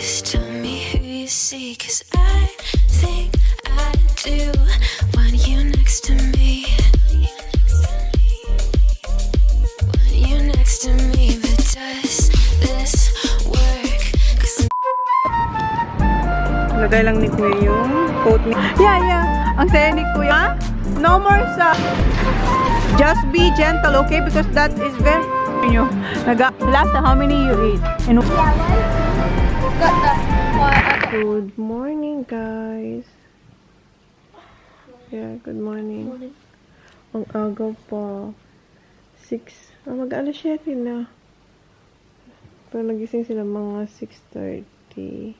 Please tell me who you see, 'cause I think I do want you next to me. Want you next to me, but does this work? 'Cause Lagay lang ni Kuya yung coat ni... Yeah. Ang saya ni Kuya. No more sa... Just be gentle, okay? Because that is very... Last, how many you eat? And... Good morning, guys. Yeah, good morning. Ang aga pa. 6. Mag-alas 7 na. Pero nagising sila mga 6:30.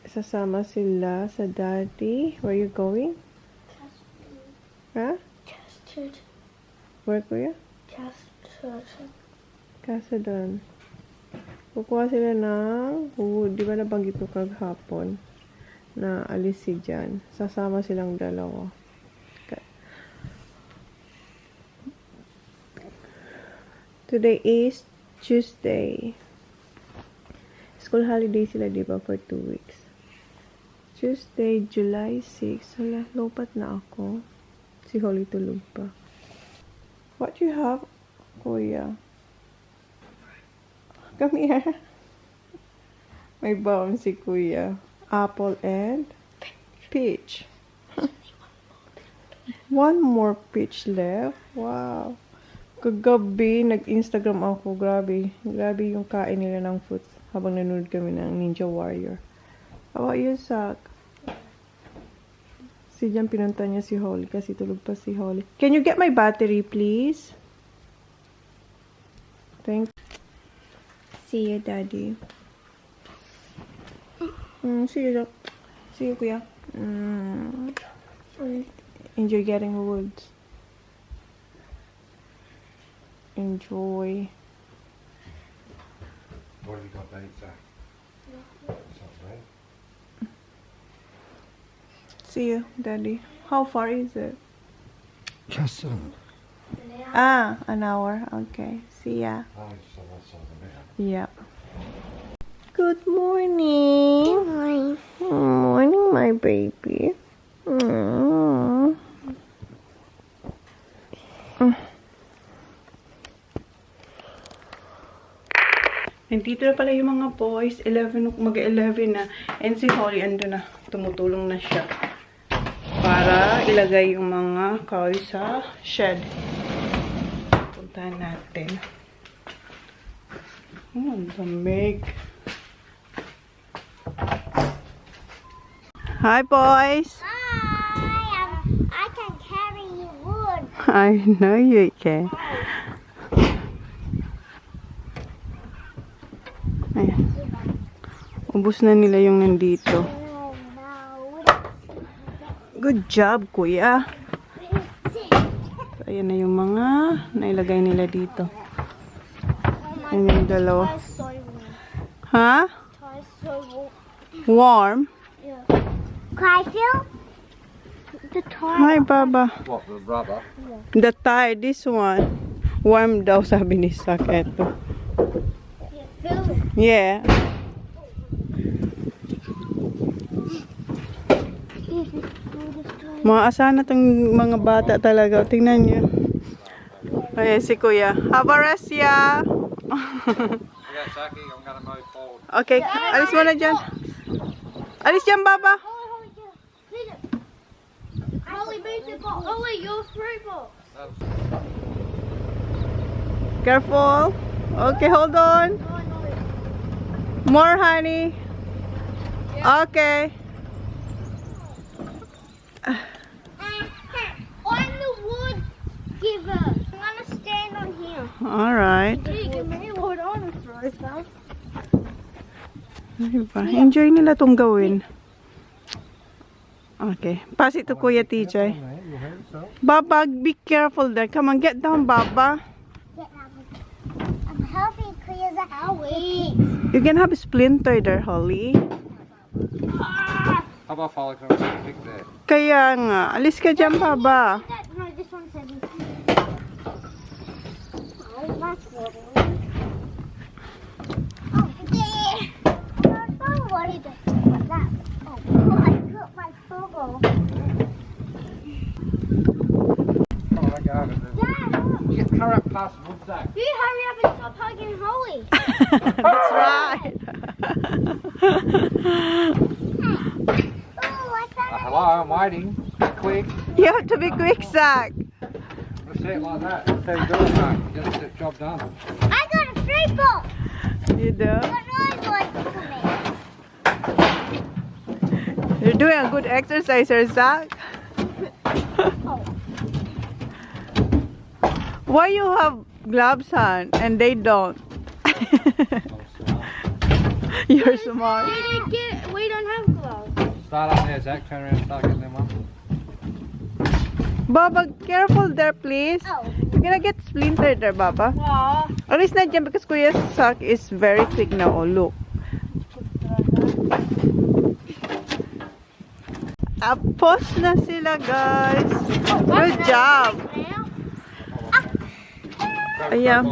Sasama sila sa daddy. Where you going? Huh? Custard. Where, Kuya? Custard. Kasi doon. Kukuha sila ng wood. Di ba nabanggit ko kaghapon na alis si Jan. Sasama silang dalawa. Okay. Today is Tuesday. School holiday sila, di ba, for 2 weeks. Tuesday, July 6. Hala, lopat na ako. Si Holly tulog pa. What you have, Kuya? Come here. May baon si Kuya. Apple and peach. One more peach left. Wow. Kagabi, nag-Instagram ako. Grabe. Grabe yung kain nila ng fruits habang nanonood kami ng Ninja Warrior. How about you, Sak? Si Jan, pinunta niya si Holly kasi tulog pa si Holly. Can you get my battery, please? Thank you. See you, Daddy. See you, Doc. See you, Kuya. Enjoy getting woods. Enjoy. What have you got there, Zach? It's not right. See you, Daddy. How far is it? Just An hour. Okay. See ya. oh, it's on that side of the mountain. Yep. Good morning. Good morning, my baby. Nandito na pala yung mga boys. 11, mag-11 na. And si Holly ando na. Tumutulong na siya. Para ilagay yung mga kahoy sa shed. Puntahan natin. Ang damig. Hi, boys. Hi, I can carry you wood. I know you can. Ayan. Ubus na nila yung nandito. Good job, Kuya. So, ayan na yung mga nailagay nila dito. Ayan yung dalawa. Ha? Warm? Can I feel the toy? Hi, Baba. What, the rubber? The tire, this one. Warm daw, sabi ni Sak. Eto. Yeah. Maasa na tong mga bata talaga. Tingnan niyo. Ayan si Kuya. Have a rest, ya. Yeah, Zachary, I'm going to move forward. Okay, alis mo na dyan. Alis dyan, Baba. Holly, you're free ball. Careful. Okay, hold on. More, honey. Okay. I'm the wood giver. I'm gonna stand on here. All right. Give me wood on the throw some. Diba? Enjoy nila tong gawin. Okay. Pass it to Kuya TJ. Baba, be careful there. Come on, get down, Baba. I'm helping clear the house. You can have a splinter there, Holly. How about follow come pick there? Kaya nga. Alis ka dyan, Baba. No, this one says. Oh, that's good. Oh, yeah. That's right. Hello, I'm waiting. Be quick. You have to be quick, Zach. Let's say it like that. That's how you do it, mate. You get the job done. I got a free ball. You do? But no one for me. You're doing a good exercise, here, Zach. Why you have gloves on and they don't? You're smart. We don't have gloves. Start up there, Zach. Turn around and start getting them on. Baba, careful there, please. Oh. You're gonna get splintered there, Baba. Wow. At least not dyan because Kuya Zach is very quick now. Oh, look. Apos na sila, guys. Good job. Ayan.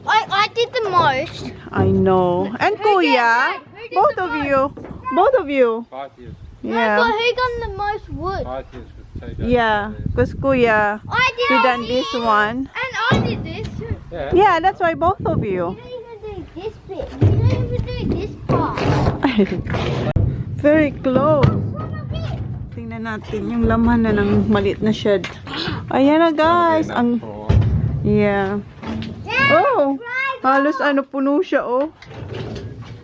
I did the most. I know. And Kuya, both of you. Both of you. 5 years. But Yeah. who got the most wood? 5 years with TJ. Yeah. Because Kuya, I did you all done this one. And I did this too. Yeah. Yeah, that's why both of you. You don't even do this bit. You don't even do this part. Very close. What a bit. Tingnan natin yung laman na ng maliit na shed. Ayan na, guys. Ang, yeah. Oh, halos ano puno siya, oh.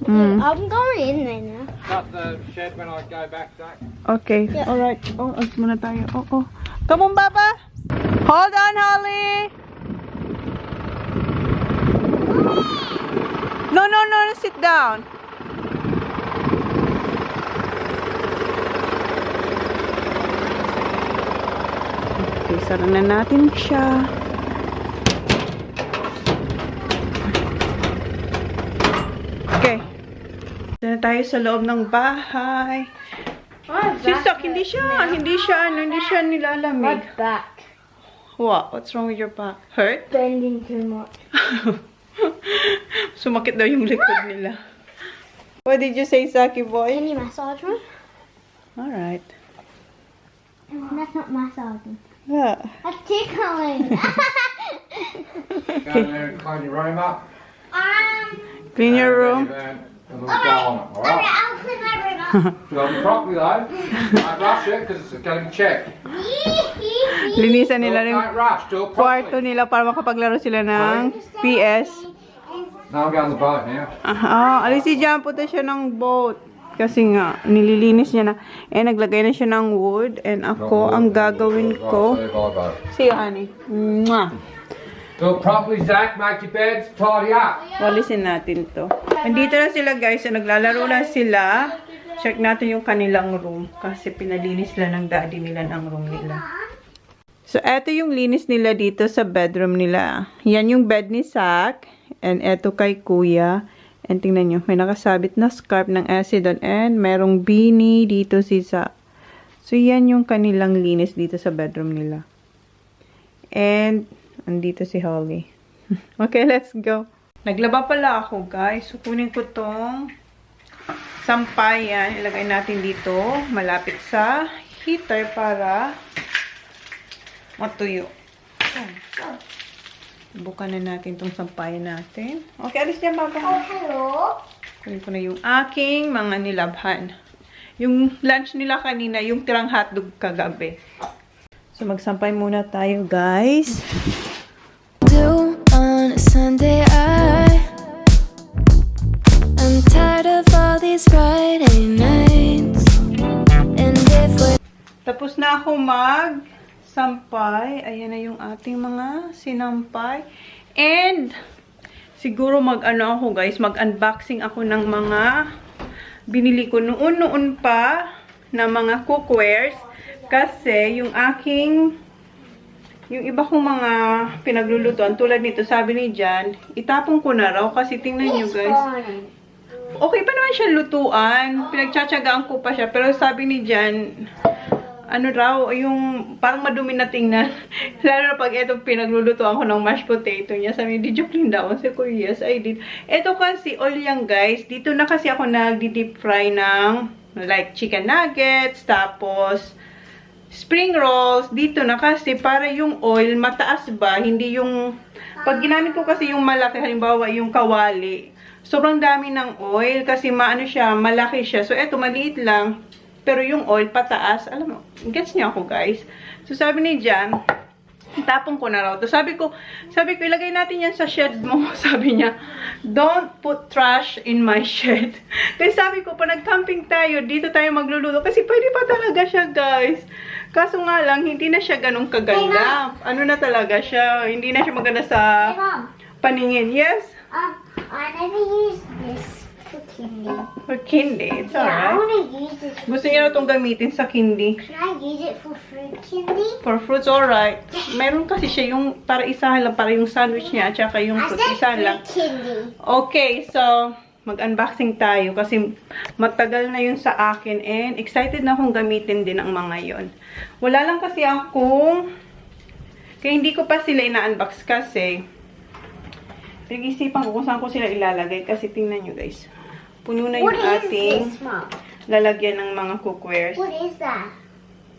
Mm. I'm going in there now. Cut the shed when I go back, Zach. Okay, Yeah. alright. Oh, alis muna tayo. Oh, oh. Come on, Baba. Hold on, Holly. No, no, no. Sit down. Okay, sara na natin siya. Okay. Dito na tayo sa loob ng bahay. Si Zach, hindi siya nilalamig. back? What? What's wrong with your back? Hurt? Bending too much. Sumakit daw yung likod nila. What did you say, Zaki Can boy? you massage me? Alright. That's not massaging. Yeah. That's tickling. Go in there and clean your room up. Clean your room. And we'll go on it, alright? I'll clean my room up. It'll be properly though. Don't rush it because it's going to be checked. Linisan nila yung Don't rush, do it kwarto properly. nila para makapaglaro sila ng PS. Now I'm going on the boat now. Alis si Jan, punta siya ng boat. Kasi nga, nililinis niya na. Naglagay na siya ng wood. And ako, ang gagawin ko. Right, so bye, See you, honey. Mwah. do it properly, Zach. Make your beds, tidy up. Walisin natin to. Nandito na sila, guys. So, naglalaro na sila. Check natin yung kanilang room. Kasi pinalinis sila ng daddy nila ng room nila. So, eto yung linis nila dito sa bedroom nila. Yan yung bed ni Zach. And eto kay Kuya. And tingnan nyo, may nakasabit na scarf ng Acedon. And merong beanie dito si Zach. So, yan yung kanilang linis dito sa bedroom nila. And, andito si Holly. Okay, let's go. Naglaba pala ako, guys. So, kunin ko tong sampayan. Ilagay natin dito, malapit sa heater para matuyo. Bukan na natin tong sampayan natin. Okay, alis dyan, Baba. Oh, hello. Kunin ko na yung aking mga nilabhan. Yung lunch nila kanina, yung tirang hotdog kagabi. So, magsampay muna tayo, guys. Do on a Sunday I'm tired of all these Friday nights. And if we Tapos na ako mag-sampay. Ayan na yung ating mga sinampay. And, siguro mag-ano ako guys, mag-unboxing ako ng mga binili ko noon pa na mga cookwares. Kasi, yung iba kong mga pinaglulutuan, tulad nito, sabi ni Jan, itapon ko na raw kasi tingnan nyo guys. Okay pa naman siya lutuan. Pinagtsatsagaan ko pa siya. Pero sabi ni Jan, ano raw, yung parang madumi na tingnan. Lalo na pag ito pinaglulutuan ko ng mashed potato niya. Sabi ni, did you clean that one? Sabi ko, yes, I did. Ito kasi, oil yan guys. Dito na kasi ako nagdi-deep fry ng like chicken nuggets, tapos spring rolls. Dito na kasi para yung oil mataas ba, hindi yung, pag ginamit ko kasi yung malaki, halimbawa yung kawali, sobrang dami ng oil kasi maano siya, malaki siya. So, eto, maliit lang. Pero yung oil pataas, alam mo, gets niyo ako, guys. So, sabi ni Jan, itapon ko na raw to. Sabi ko, ilagay natin yan sa shed mo. Sabi niya, don't put trash in my shed. Kasi sabi ko, pa nag-camping tayo, dito tayo magluluto. Kasi pwede pa talaga siya, guys. Kaso nga lang, hindi na siya ganun kaganda. Ano na talaga siya, hindi na siya maganda sa Hey, Mom. paningin. Yes? I never used this for candy. For candy, it's Yeah, I alright. want to use this. Gusto niya na itong gamitin sa candy. Can I use it for fruit candy? For fruits, alright. Meron kasi siya yung para isahan lang, para yung sandwich niya, at saka yung I fruit said isahan lang. fruit candy. Okay, so, mag-unboxing tayo kasi matagal na yun sa akin and excited na akong gamitin din ang mga yon. Wala lang kasi akong, kaya hindi ko pa sila ina-unbox kasi pinag-isipan ko kung saan ko sila ilalagay kasi tingnan nyo guys. Puno na yung What is ating this, Mom? lalagyan ng mga cookwares. What is that?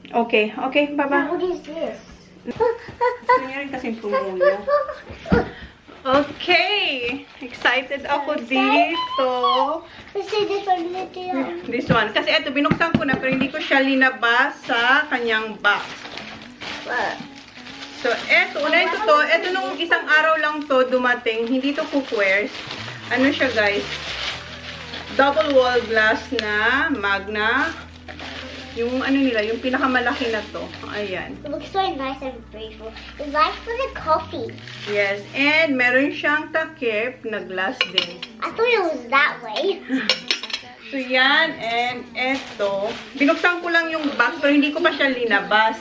Okay, baba. What is this? Gusto niya rin kasing pumulo. Okay! Excited ako dito. Let's see this one video. This one. Kasi ito, binuksan ko na pero hindi ko siya linabas sa kanyang box. So, eto, unahin ko to. Eto nung isang araw lang to dumating. Hindi to cookwares. Ano siya guys? Double wall glass na Magna. Yung ano nila, yung pinakamalaki na to. Ayan. It looks so nice and beautiful. It's like for the coffee. Yes. And meron siyang takip na glass din. I thought it was that way. So, yan. And eto. Binuksan ko lang yung box pero hindi ko pa siya linabas.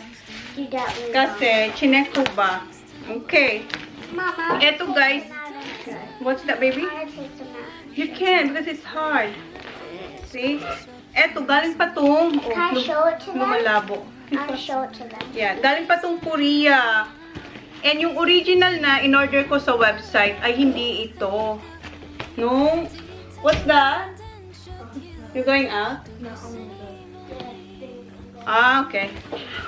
Do that way. Kasi, chinek ko ba? Okay. Mama. Eto, guys. What's that, baby? I want to take some out. You can because it's hard. See? Eto, galing pa tong... Can I show it to them? lumalabo. I want to show it to them. Yeah, galing pa tong Korea. And yung original na in-order ko sa website ay hindi ito. No? What's that? You're going out? Ah, okay.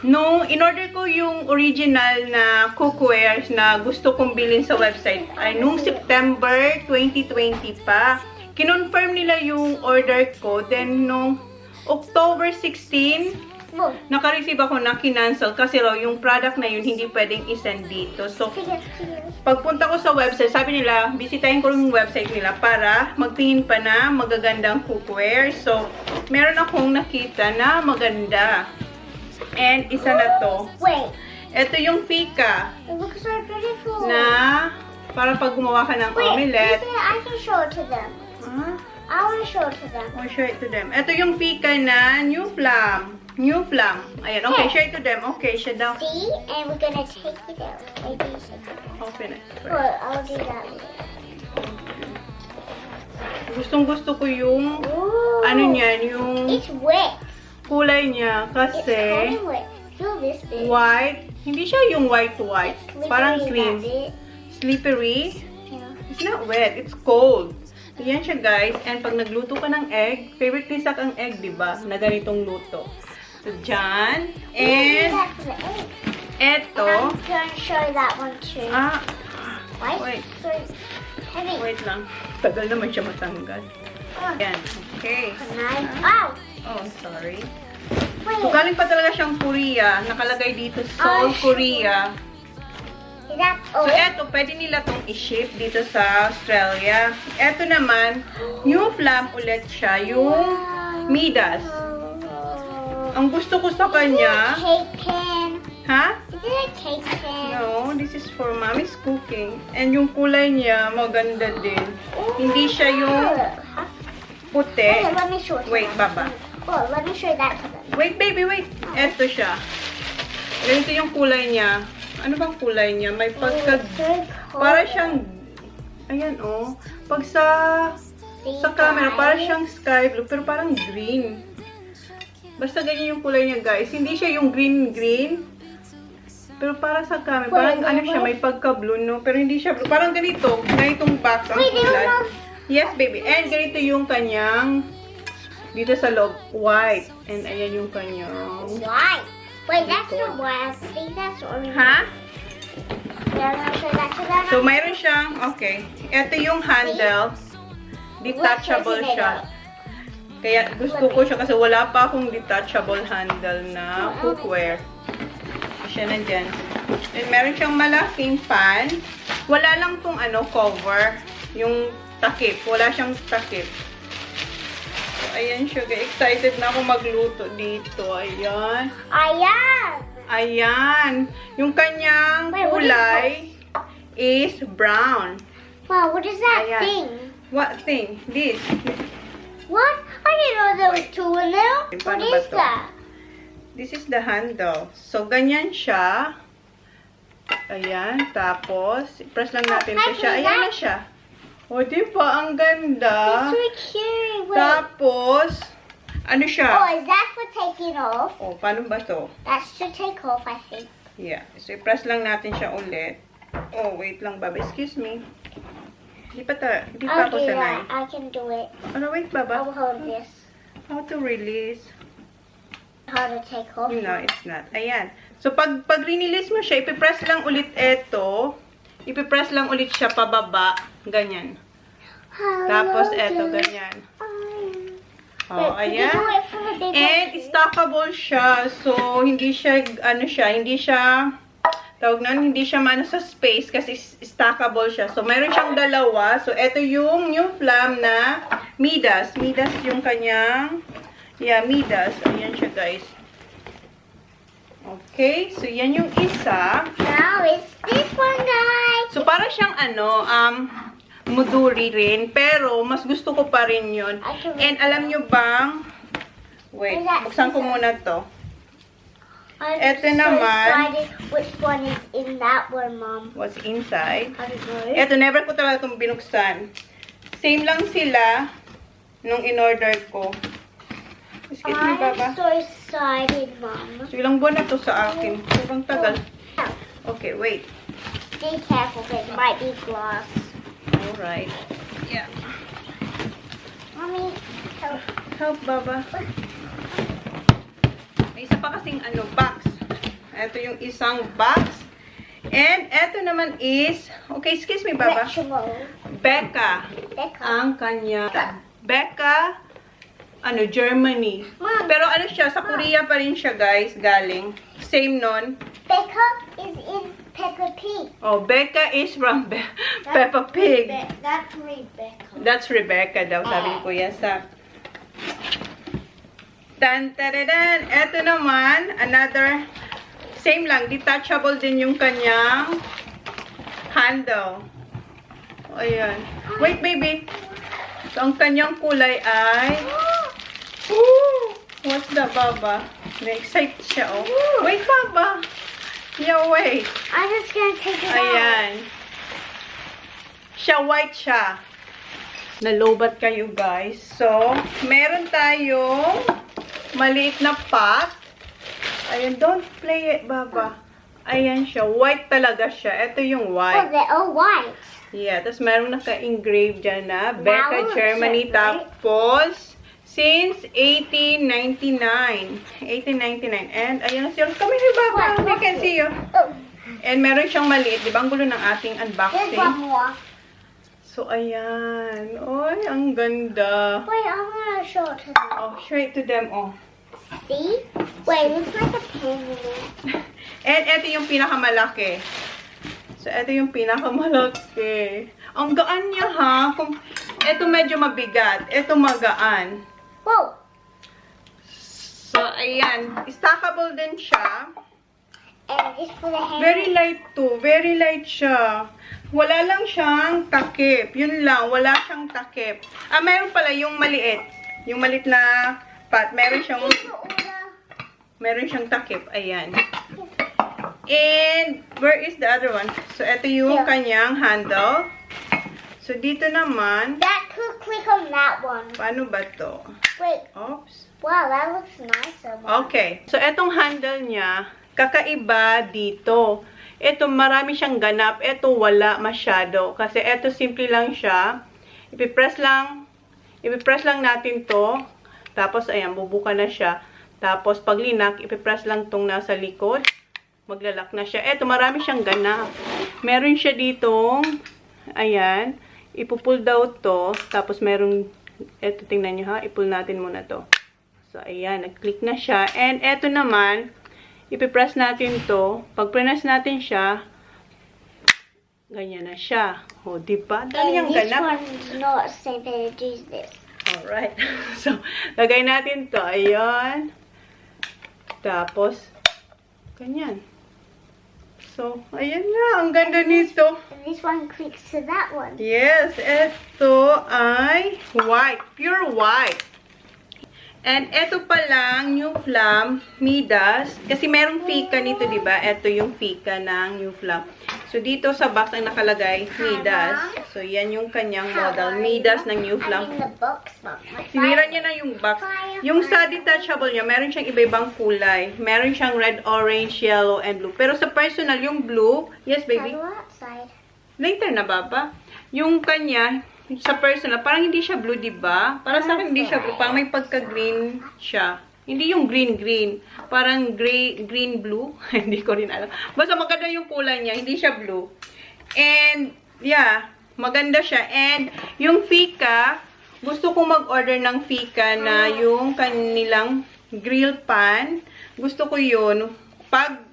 No, in-order ko yung original na cookwares na gusto kong bilhin sa website ay nung September 2020 pa. Kinonfirm nila yung order ko. Then, nung October 16, Look. naka-receive ako na kinancel kasi raw yung product na yun hindi pwedeng isend dito. So, Sige. pagpunta ko sa website, sabi nila, bisitahin ko yung website nila para magtingin pa na magagandang cookware. So, meron akong nakita na maganda. And isa na to. Wait. Ito yung fika It looks so beautiful. na para pag gumawa ka ng Wait, omelette. listen, I can show it to them. Ah, I want to show it to them. I'll show it to them. Ito yung fika na New Plum. New Plum. Ayan, okay, share it to them. Okay, siya daw. See? And we're gonna take it out. Maybe you should do it. Open it. Well, I'll do that later. Gustong-gusto ko yung, Ooh. ano niyan, yung It's wet. kulay niya It's kasi kind of wet. Feel this bit. white. Hindi siya yung white. Slippery, Parang that cream. bit. Slippery. Yeah. It's not wet. It's cold. Yan siya guys. And pag nagluto ka ng egg, favorite ni Sak ang egg, diba? Na ganitong luto. So, dyan. And, That's the egg. eto. And I'm gonna show that one too. Ah, Why is wait. it so heavy? wait lang. Tagal naman siya matanggal. Oh, Yan. Okay. knife. Ow! Oh, sorry. Wait. So, galing pa talaga siyang Korea. Nakalagay dito, Seoul, Korea. Is that So, oh? eto, pwede nila tong i-ship dito sa Australia. Eto naman, New Plum ulit siya, yung Midas. Ang gusto ko sa kanya, Is it a cake pan? ha? Is it a cake pan? No, this is for mommy's cooking. And yung kulay niya, maganda din. Hindi siya yung puti. Okay, let me show it to Wait, them. baba. Oh, let me show that to them. Wait, baby, wait. Eto siya. Ganito yung kulay niya. Ano bang kulay niya? May pagka... Para siyang... Ayan, oh. Pag sa camera, para siyang sky blue, pero parang green. Basta ganyan yung kulay niya, guys. Hindi siya yung green. Pero para sa camera, parang ano siya, may pagka-blue, no? Pero hindi siya blue. Parang ganito. Ganitong box ang Wait, they kulay. don't Yes, baby. And ganito yung kanyang... Dito sa loob, white. And ayan yung kanyang... Why? Wait, that's not why. I think that's orange. Ha? Yeah, I'm gonna show that to them. So, mayroon siyang, okay. Ito yung handle. Detachable Let's siya. Kaya gusto ko siya kasi wala pa akong detachable handle na cookware. Siya nandyan. And meron siyang malaking pan. Wala lang tong cover. Yung takip. Wala siyang takip. So, ayan siya. Excited na ako magluto dito. Ayan. Ayan! Ayan. Yung kanyang Wait, what is kulay is brown. Wow, what is that Ayan. thing? What thing? This. What? I didn't know there was two in there. What Paano ba is to? that? This is the handle. So, ganyan siya. Ayan. Tapos, press lang natin Oh, siya. I Ayan like na siya. O, diba? Ang ganda. It's so cute. Wait. Tapos, ano Oh, siya? is that for taking off? O, paano ba to? That's to take off, I think. Yeah. So, i-press lang natin siya ulit. Oh, wait lang, Baba. Excuse me. Hindi pa I'll ako do sanay. that. I can do it. Ano, wait, I'll Baba. hold this. How to release? How to take off? No, it's not. Ayan. So, pag release mo siya, ipipress lang ulit ito. Ipipress lang ulit siya pababa. Ganyan. Tapos, eto, ganyan. Oh, ayan. And, stackable siya. So, hindi siya, tawag na, hindi siya maano sa space kasi stackable siya. So, meron siyang dalawa. So, eto yung new flam na Midas. Midas yung kanyang, Midas. Ayan siya, guys. Okay, so yan yung isa. Now it's this one, guys. So, para siyang muduri rin. Pero, mas gusto ko pa rin yun. And, alam nyo bang, wait, buksan ko muna to. I'm Eto so naman. excited which one is in that one, Mom. What's inside? I don't know. Eto, never ko talaga itong binuksan. Same lang sila nung in-order ko. Excuse me, Baba. I'm so excited, Mom. So, ilang buwan na to sa akin. Sobrang tagal. Okay, wait. Be careful, because it might be glass. Alright. Yeah. Mommy, help. Help, Baba. May isa pa kasing box. Ito yung isang box. And ito naman is, okay, excuse me, Baba. Vegetable. Becca. Becca. Ang kanya. Becca, Germany. Mom. Pero siya, sa Korea pa rin siya, guys, galing. Same nun. Becca is in Peppa Pig. Oh, Becca is from Peppa Pig. That's Rebecca. That's Rebecca daw, sabi ni Kuya Sak. Tan-taradan! Ito naman, another, same lang, detachable din yung kanyang handle. O, ayan. Wait, baby. So, ang kanyang kulay ay, what's the, Baba? Na-excite siya, oh. Wait, Baba. Yeah, wait. I'm just gonna take it out. Ayan. Siya, white siya. Nalobat kayo, guys. So, meron tayong maliit na pot. Ayan, don't play it, Baba. Ayan siya. White talaga siya. Ito yung Oh, white. they're all white. Yeah, tapos meron naka-engrave dyan na Becca, Now, Germany. right? Tapos, since 1899. 1899. And, ayan siya. Come here, Baba. We can see you. Oh, And meron siyang maliit. Di ba ang gulo ng ating there's unboxing? one more. So, ayan. Oy, ang ganda. Wait, I'm gonna show it to them. Oh, show it to them, oh. See? Wait, it looks like a pen in it. And ito yung pinakamalaki. So, ito yung pinakamalaki. Ang gaan niya, ha? Ito medyo mabigat. Ito magaan. Whoa! So, ayan. Stackable din siya. And this for the hand. Very light too. Very light siya. Wala lang siyang takip. Yun lang. Wala siyang takip. Ah, meron pala yung maliit. Yung maliit na pot. Meron siyang takip. Ayan. And, where is the other one? So, ito yung kanyang handle. So, dito naman, That could click on that one. paano ba to? Wait, Oops. wow, that looks nicer. Mom. Okay. So, etong handle niya, kakaiba dito. Ito, marami siyang ganap. Ito, wala masyado. Kasi ito, simple lang siya. Ipipress lang natin to. Tapos, ayan, bubuka na siya. Tapos, pag linak, ipipress lang tong nasa likod. Maglalak na siya. Ito, marami siyang ganap. Meron siya ditong, ayan, ipupull daw to, tapos merong, eto tingnan nyo ha, ipull natin muna to. So, ayan, nag-click na siya. And eto naman, ipipress natin to. Pag press natin siya, ganyan na siya. O, diba? Dali ang This ganap. one's not so bad as this. Alright. So, lagay natin to. Ayan. Tapos, ganyan. So, ayan na. Ang ganda nito. And this one clicks to that one. Yes, ito ay white. Pure white. And ito pa lang, New Flam, Midas. Kasi merong fika nito, di ba? Ito yung fika ng New Flam. So, dito sa box ang nakalagay, Midas. So, yan yung kanyang model. Midas ng New Flam. I'm in the box, Mom. Sinira niya na yung box. Yung sa detachable niya, meron siyang iba-ibang kulay. Meron siyang red, orange, yellow, and blue. Pero sa personal, yung blue, yes, baby. How do outside? Later na, Baba. Yung kanya, sa personal, parang hindi siya blue, diba? Para sa akin, hindi siya blue. Parang may pagka-green siya. Hindi yung green-green. Parang green-blue. Hindi ko rin alam. Basta maganda yung kulay niya. Hindi siya blue. And, yeah. Maganda siya. And, yung fika, gusto kong mag-order ng fika na yung kanilang grill pan. Gusto ko yun. Pag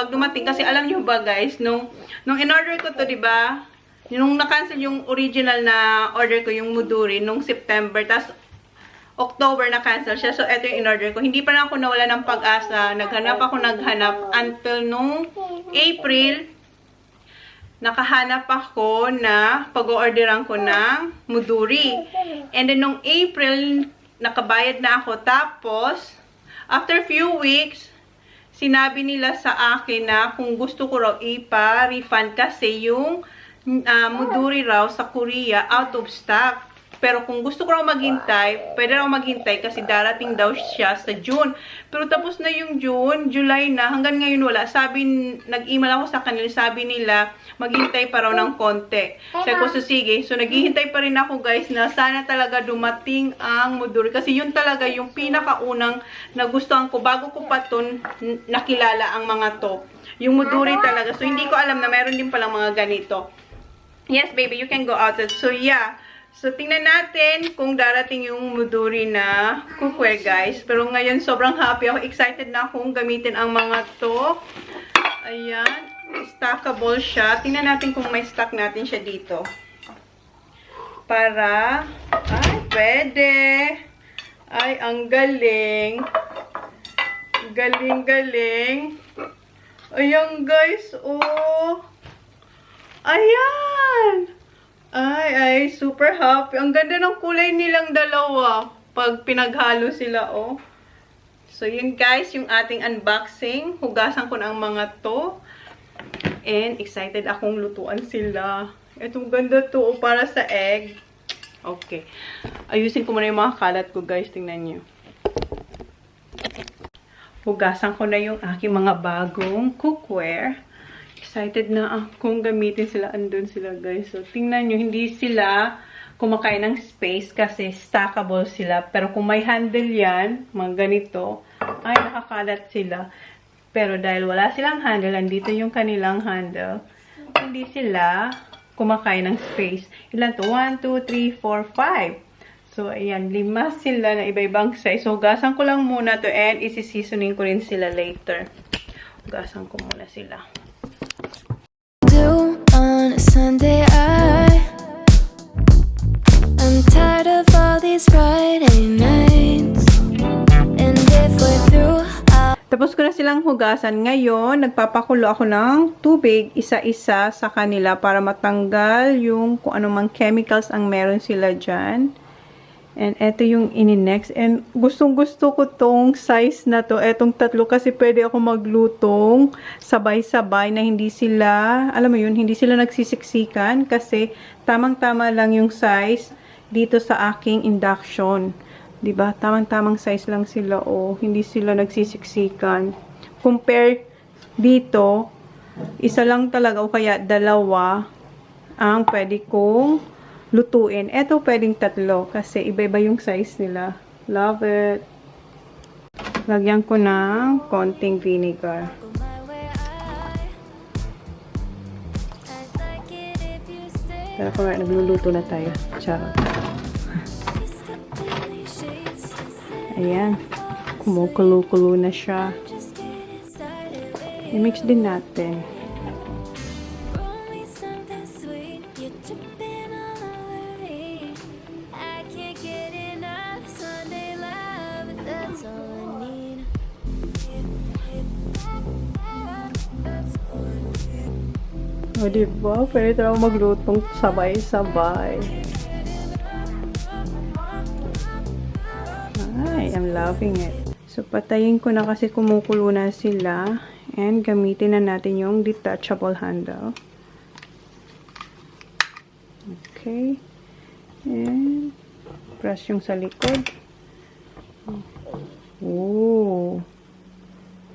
dumating, kasi alam nyo ba guys, nung in-order ko to, diba? Nung na-cancel yung original na order ko, yung Muduri, nung September, tas October na-cancel siya. So, eto yung in-order ko. Hindi pa na ako nawala ng pag-asa. Naghanap until nung April, nakahanap ako na pag-orderan ko ng Muduri. And then, nung April, nakabayad na ako. Tapos, after few weeks, sinabi nila sa akin na kung gusto ko raw ipa-refund kasi yung Muduri raw sa Korea out of stock. Pero kung gusto ko raw maghintay, pwede raw maghintay kasi darating daw siya sa June. Pero tapos na yung June, July na, hanggang ngayon wala. Nag-email ako sa kanila, sabi nila, maghintay pa raw ng konti. Sabi ko, so sige. So naghihintay pa rin ako guys na sana talaga dumating ang Muduri. Kasi yun talaga yung pinakaunang nagustuhan ko. Bago ko pa ito nakilala ang mga to. Yung Muduri talaga. So hindi ko alam na meron din palang mga ganito. Yes, baby, you can go out. So yeah. So, tingnan natin kung darating yung Muduri na cookware, guys. Pero ngayon, sobrang happy ako. Excited na akong gamitin ang mga to. Ayan. Stackable siya. Tingnan natin kung may stock natin siya dito. Para, ay, pwede. Ay, ang galing. Galing-galing. Ayan, guys. Oh. Ayan. Ay, super happy. Ang ganda ng kulay nilang dalawa. Pag pinaghalo sila, oh. So, yun guys, yung ating unboxing. Hugasan ko na ang mga to. And, excited akong lutuan sila. Itong ganda to, oh, para sa egg. Okay. Ayusin ko muna yung mga kalat ko, guys. Tingnan nyo. Hugasan ko na yung aking mga bagong cookware. Excited na akong gamitin sila. Andun sila, guys. So, tingnan nyo, hindi sila kumakain ng space kasi stackable sila. Pero kung may handle yan, mga ganito, ay nakakalat sila. Pero dahil wala silang handle, andito yung kanilang handle, hindi sila kumakain ng space. Ilan to? 1, 2, 3, 4, 5. So, ayan, 5 sila na iba-ibang size. So, hugasan ko lang muna to and isi-seasoning ko rin sila later. Hugasan ko muna sila. On a Sunday, I'm tired of all these Friday nights. And if we're through, Tapos ko na silang hugasan. Ngayon, nagpapakulo ako ng tubig isa-isa sa kanila para matanggal yung kung anumang chemicals ang meron sila dyan. And eto yung ini-next. And gustong-gusto ko tong size na to. Etong tatlo kasi pwede ako maglutong sabay-sabay na hindi sila, alam mo yun, hindi sila nagsisiksikan kasi tamang-tama lang yung size dito sa aking induction. Diba? Tamang-tamang size lang sila, oh. Hindi sila nagsisiksikan. Compare dito, isa lang talaga o kaya dalawa ang pwede kong lutuin. Ito pwedeng tatlo kasi iba-iba yung size nila. Love it. Lagyan ko ng konting vinegar. go my way, I'd like it if you stay. Pero kung nagluluto na tayo. Charot. Ayan. Kumukulo-kulo na siya. I-mix din natin. O, diba? Pwede tayo maglutong sabay-sabay. Ay, I'm loving it. So, patayin ko na kasi kumukulo na sila. And, gamitin na natin yung detachable handle. Okay. And, press yung sa likod. Oh.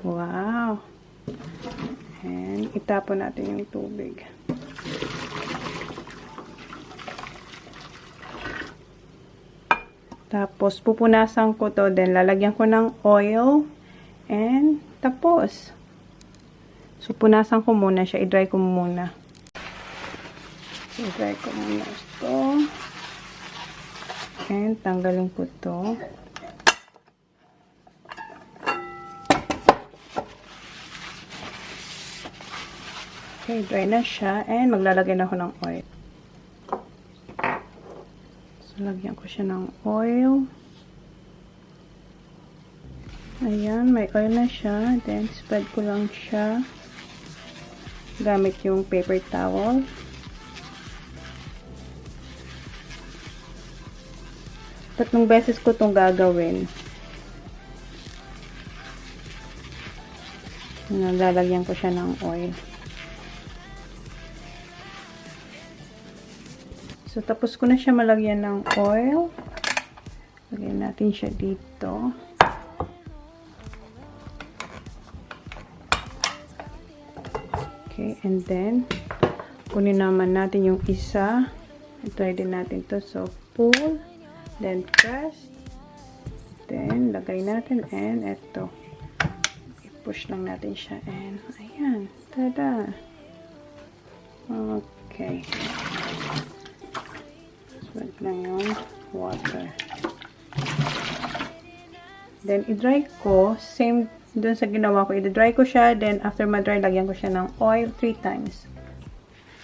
Wow. And, itapon natin yung tubig. Tapos, pupunasan ko to. Then, lalagyan ko ng oil. And, tapos. So, punasan ko muna siya. I-dry ko muna. I-dry ko muna ito. And, tanggalin ko to. Okay, dry na siya. And, maglalagay na ako ng oil. So, lagyan ko siya ng oil. Ayan, may oil na siya. Then, spread ko lang siya. Gamit yung paper towel. Tatlong beses ko itong gagawin. Lalagyan ko siya ng oil. So, tapos ko na siya malagyan ng oil. Lagyan natin siya dito. Okay, and then, kunin naman natin yung isa. I-try din natin to. So, pull, then press, then, lagay natin, and eto. I-push lang natin siya, and, ayan, tada! Okay. Spread lang yung water. Then, i-dry ko, same doon sa ginawa ko. I-dry ko siya, then after ma-dry, lagyan ko siya ng oil 3 times.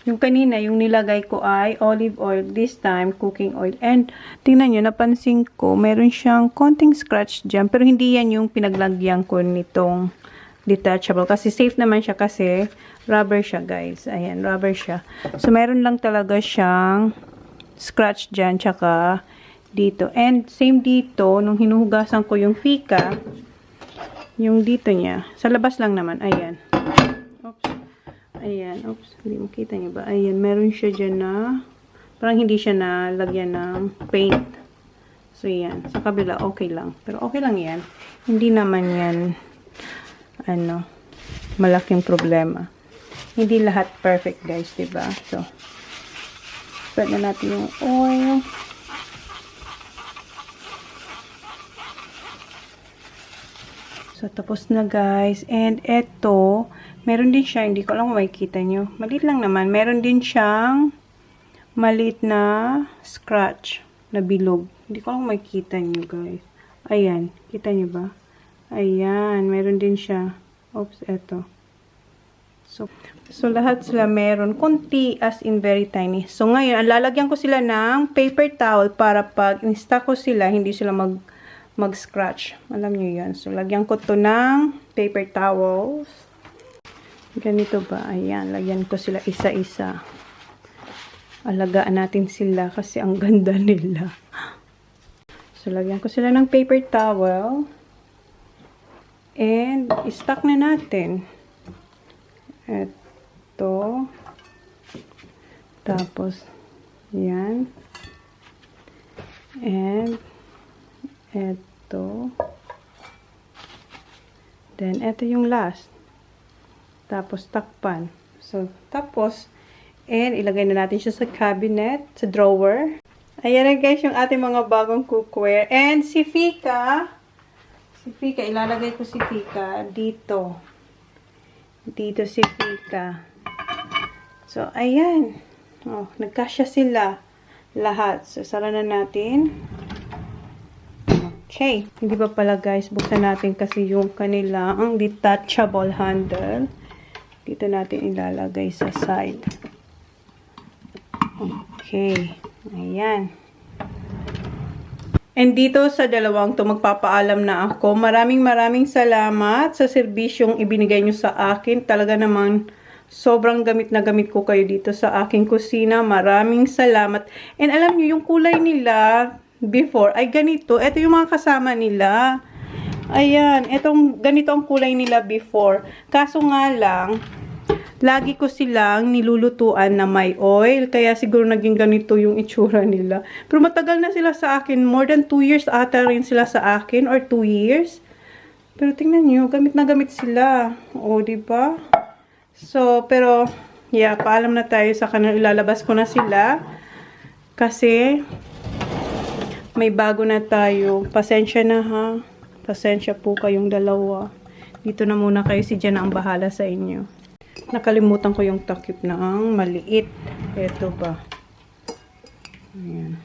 Yung kanina, yung nilagay ko ay olive oil. This time, cooking oil. And, tingnan nyo, napansin ko, meron siyang konting scratch dyan. Pero hindi yan yung pinaglagyan ko nitong detachable. Kasi safe naman siya kasi rubber siya, guys. Ayan, rubber siya. So, meron lang talaga siyang scratch dyan, tsaka dito. And, same dito, nung hinuhugasan ko yung fika, yung dito niya. Sa labas lang naman. Ayan. Oops. Ayan. Oops. Hindi makita niyo ba? Ayan. Meron siya dyan na parang hindi siya na lagyan ng paint. So, yan. Sa kabila, okay lang. Pero okay lang yan. Hindi naman yan malaking problema. Hindi lahat perfect, guys. Diba? So, spread na natin yung oil. So, tapos na, guys. And, eto, meron din siya, hindi ko alam kung makikita nyo. Maliit lang naman. Meron din siyang maliit na scratch na bilog. Hindi ko alam kung makikita nyo, guys. Ayan. Kita nyo ba? Ayan. Meron din siya. Oops, eto. So, lahat sila meron. Kunti, as in very tiny. So, ngayon, lalagyan ko sila ng paper towel para pag instack ko sila, hindi sila mag-scratch. Alam nyo yan. So, lagyan ko to ng paper towels. Ganito ba? Ayan. Lagyan ko sila isa-isa. Alagaan natin sila kasi ang ganda nila. So, lagyan ko sila ng paper towel. And, i-stack na natin. Ito. Tapos, yan. And, ito. Then, ito yung last. Tapos, takpan. So, tapos, and ilagay na natin siya sa cabinet, sa drawer. Ayan na, guys, yung ating mga bagong cookware. And, si Fika, ilalagay ko si Fika dito. Dito si Fika. So, ayan. Oh, nagkasya sila. Lahat. So, sara na natin. Okay. Hindi pa pala guys, buksan natin kasi yung kanilang detachable handle. Dito natin ilalagay sa side. Okay. Ayan. And dito sa dalawang to magpapaalam na ako. Maraming salamat sa serbisyong ibinigay nyo sa akin. Talaga naman sobrang gamit na gamit ko kayo dito sa aking kusina. Maraming salamat. And alam nyo, yung kulay nila before ay ganito. Ito yung mga kasama nila. Ayan, ganito ang kulay nila before. Kaso nga lang, lagi ko silang nilulutuan na may oil. Kaya siguro naging ganito yung itsura nila. Pero matagal na sila sa akin. More than 2 years ata rin sila sa akin. Or 2 years. Pero tingnan nyo, gamit na gamit sila. O, diba? So, pero, yeah, paalam na tayo sa kanila. Ilalabas ko na sila. Kasi, may bago na tayo. Pasensya na ha. Pasensya po kayong dalawa. Dito na muna kayo. Si Jen ang bahala sa inyo. Nakalimutan ko yung takip na ang maliit. Ito ba? Ayan.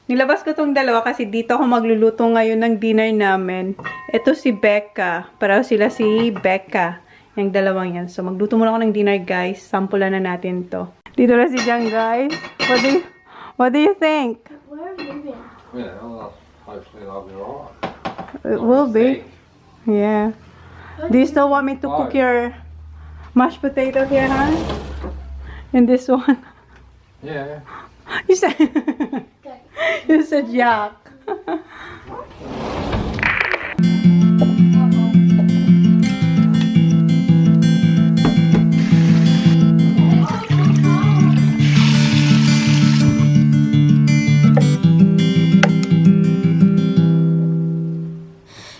Nilabas ko tong dalawa kasi dito ako magluluto ngayon ng dinner namin. Ito si Becca. Para sila si Becca. Yung dalawang yan. So magluto muna ako ng dinner guys. Sampulan na natin to. Dito na si Jan guys. What do you think? Yeah, well, hopefully that'll be alright. It will be. Yeah. Do you still want me to cook your mashed potato here, huh? And this one? Yeah. You said, you said yuck.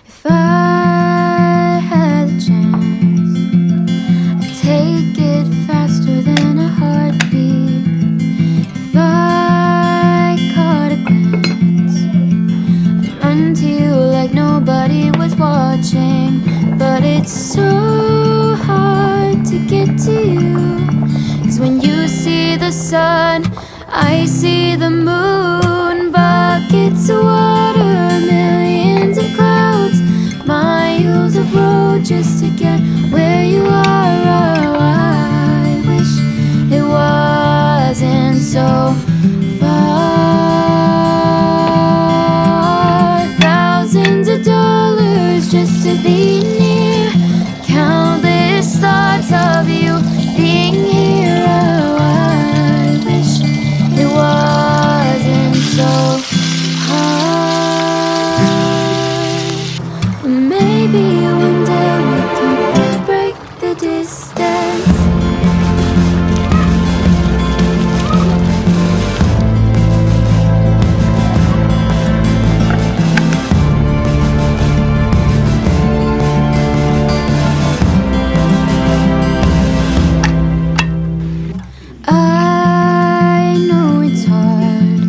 If I had a chance, I'd take it faster than a heartbeat. If I caught a glance, I'd run to you like nobody was watching. But it's so hard to get to you, 'cause when you see the sun, I see the moon. Buckets of water, millions of clouds, miles of road just to get where you are. Oh, I wish it wasn't so far. Thousands of dollars just to be near. Countless thoughts of you being here. Oh, I wish it wasn't so hard. Maybe one day we can break the distance. I know it's hard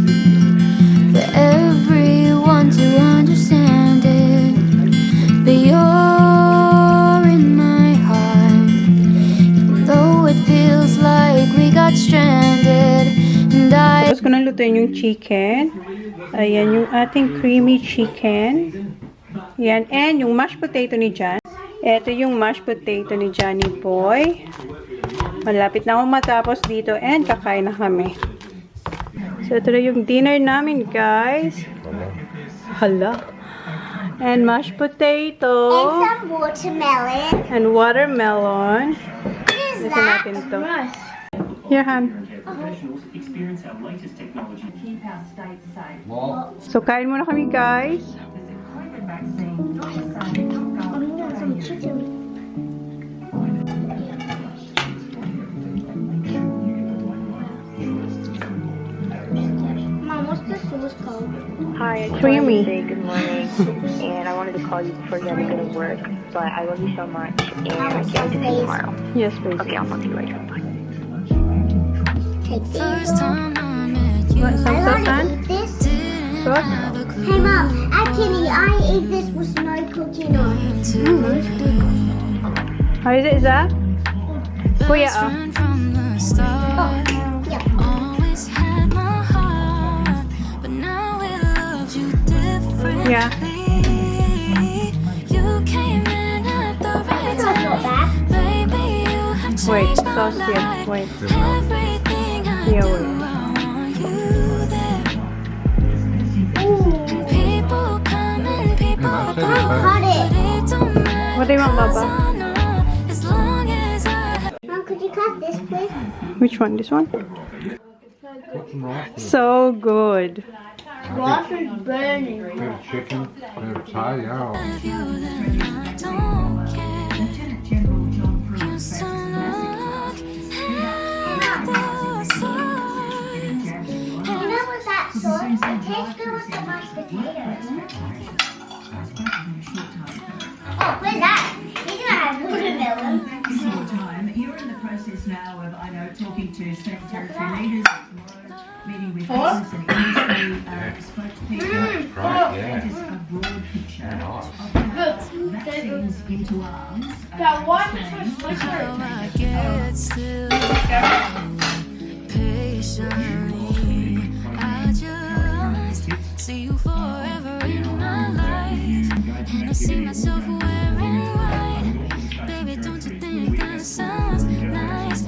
for everyone to understand it, but you're in my heart, even though it feels like we got stranded. And Tapos ko nang lutuin yung chicken. Ayan yung ating creamy chicken. Yan. And yung mashed potato ni Jan. Ito yung mashed potato ni Johnny Boy. Malapit na akong matapos dito and kakain na kami. So, ito na yung dinner namin, guys. Hala. And mashed potato. And some watermelon. And watermelon. What is Listen that? natin to. Here, Han. What? So, kain muna kami, guys. Some chicken. Mom, what's the sauce called? Hi, I just Creamy. wanted to say good morning, and I wanted to call you before you had to go to work, but I love you so much, and I can't wait to see you tomorrow. Yes, please. Okay, I'll talk to you later. Bye. Take this. first time I met you, What, some I sauce, want to Han? eat this. Sauce? have a clue. Hey, Mom, actually, I eat this with no cooking on it. How is it, Zach? Kuya, best friend from the start. Always had my heart, but now it loves you differently. Yeah. You came in at the right time. Baby, you have Wait, changed my sauce here. life. Wait. Everything I Yeah, do, wait. I want you there. People come and people go, Cut it. but it don't matter. What do you want, Baba? 'Cause I know as long as I Mom, could you cut this, please? Which one? This one? So good. Water's burning. Bit of chicken, bit of Thai, yeah. have you, then I don't care. Used to look at the signs. You know what that sauce? It tastes good with the mashed potatoes. Oh, where's that? He's gonna have watermelon. Time. You're in the process now of, I know, talking to state and territory leaders tomorrow, meeting with business and industry spokespeople. Just a broad picture of how vaccines into arms. That one How I get still patiently. I just see you forever in my life. And I see myself wearing white. Baby, don't you think that sounds nice?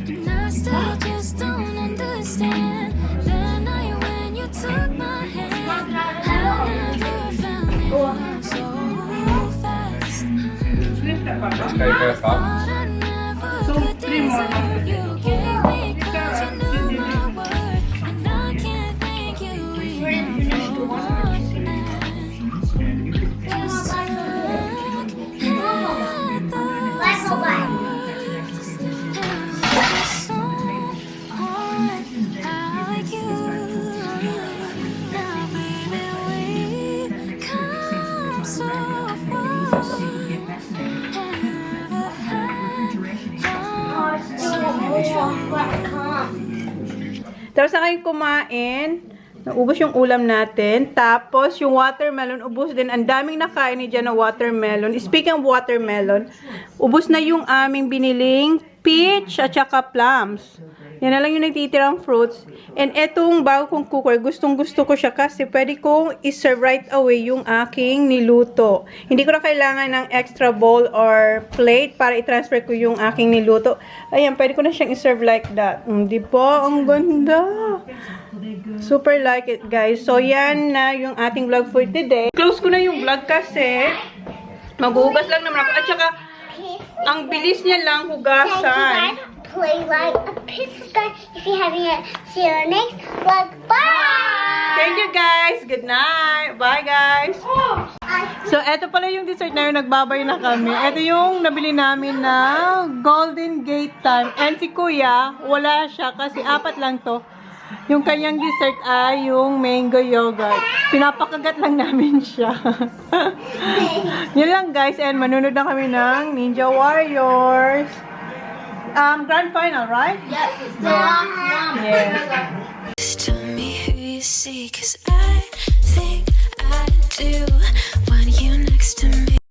And I still just don't understand that night when you took my hand. I never felt it so fast. Okay, first up. Thought I never could deserve you. Gave me 'cause you knew my worth. And I can't thank you enough for one Tapos na kayong kumain. Naubos yung ulam natin. Tapos, yung watermelon, ubos din. Ang daming nakain ni dyan na watermelon. Speaking of watermelon, ubos na yung aming biniling peach at saka plums. Yan na lang yung nagtitirang fruits. And etong bago kong cooker, gustong gusto ko siya kasi pwede kong iserve right away yung aking niluto. Hindi ko na kailangan ng extra bowl or plate para i-transfer ko yung aking niluto. Ayan, pwede ko na siyang iserve like that. Di ba? Ang ganda! Super like it, guys. So, yan na yung ating vlog for today. Close ko na yung vlog kasi maghuhugas lang naman ako. At saka, ang bilis niya lang hugasan. Play like a piece of if you're having it. See you next vlog. Bye! Thank you, guys. Good night. Bye, guys. So, eto pala yung dessert na yun. Nagbabay na kami. Eto yung nabili namin na Golden Gate Time. And si Kuya, wala siya kasi 4 lang to. Yung kanyang dessert ay yung mango yogurt. Pinapakagat lang namin siya. Yun lang, guys. And manunod na kami ng Ninja Warriors. Grand final, right? Yep. The last one. Yes. Tell me who you see, 'cause I think I do. When you next to me.